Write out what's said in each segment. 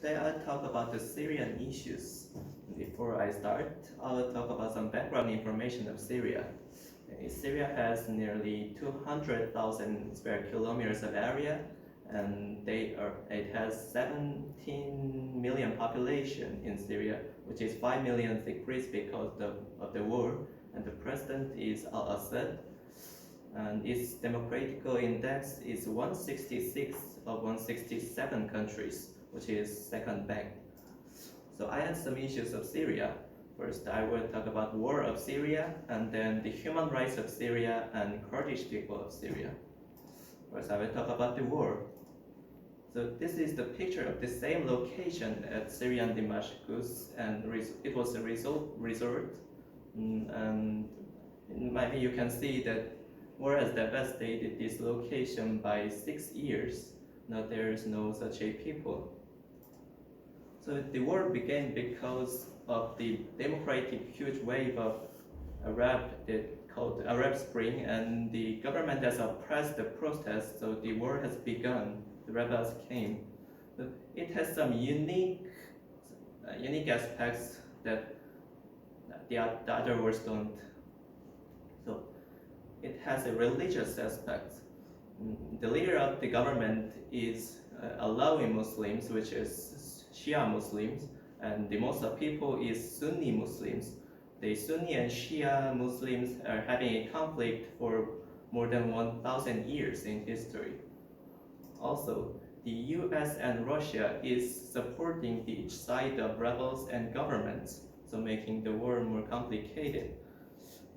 Today I'll talk about the Syrian issues. Before I start, I'll talk about some background information of Syria. Syria has nearly 200,000 square kilometers of area, and it has 17 million population in Syria, which is 5 million decrease because of the war, and the president is Al-Assad, and its democratical index is 166 of 167 countries, which is second best. So I have some issues of Syria. First, I will talk about war of Syria, and then the human rights of Syria and Kurdish people of Syria. First, I will talk about the war. So this is the picture of the same location at Syrian Damascus, and it was a resort. And maybe you can see that war has devastated this location by 6 years. Now there is no such a people. So the war began because of the democratic huge wave of called Arab Spring, and the government has oppressed the protests, so the war has begun. The rebels came. But it has some unique aspects that the other wars don't. So it has a religious aspect. The leader of the government is allowing Muslims, which is Shia Muslims, and the most of people is Sunni Muslims. The Sunni and Shia Muslims are having a conflict for more than 1,000 years in history. Also, the US and Russia is supporting each side of rebels and governments, so making the war more complicated.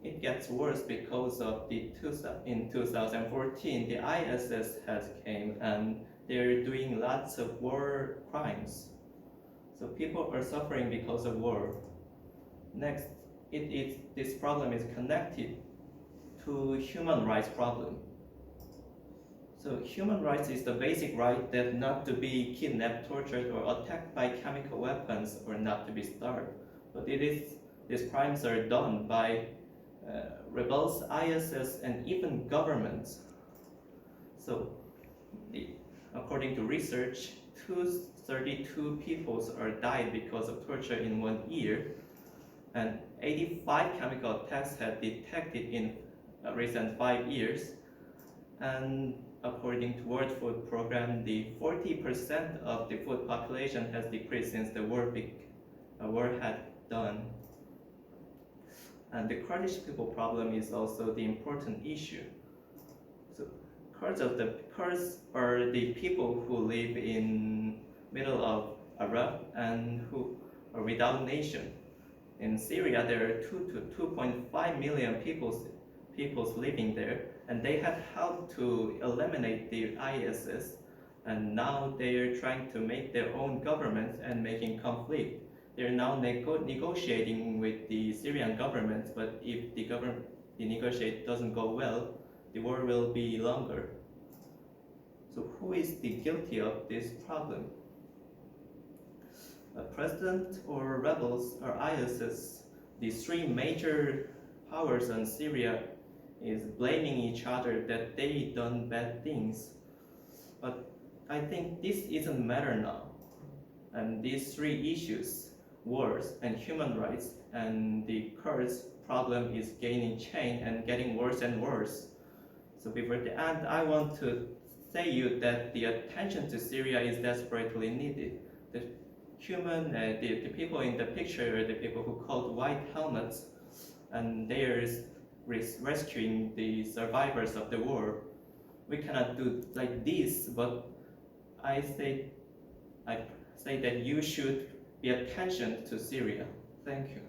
It gets worse because of in 2014 the ISIS has came, and they're doing lots of war crimes. So people are suffering because of war. Next, this problem is connected to human rights problem. So human rights is the basic right that not to be kidnapped, tortured, or attacked by chemical weapons, or not to be starved. But these crimes are done by rebels, ISIS, and even governments. So, according to research, 232 people are died because of torture in 1 year, and 85 chemical attacks have detected in recent 5 years. And according to World Food Program, the 40% of the food population has decreased since the war had done. And the Kurdish people problem is also the important issue. So Kurds are the people who live in middle of Iraq and who are without nation. In Syria, there are 2.5 million people living there, and they have helped to eliminate the ISIS, and now they are trying to make their own government and making conflict. They're now negotiating with the Syrian government, but if the negotiate doesn't go well, the war will be longer. So who is the guilty of this problem? A president or rebels or ISIS, the three major powers in Syria is blaming each other that they done bad things. But I think this isn't matter now. And these three issues, wars and human rights and the Kurds problem is gaining chain and getting worse and worse. So before the end, I want to say you that the attention to Syria is desperately needed. The people in the picture are the people who called white helmets, and they are rescuing the survivors of the war. We cannot do like this, but I say that you should pay attention to Syria. Thank you.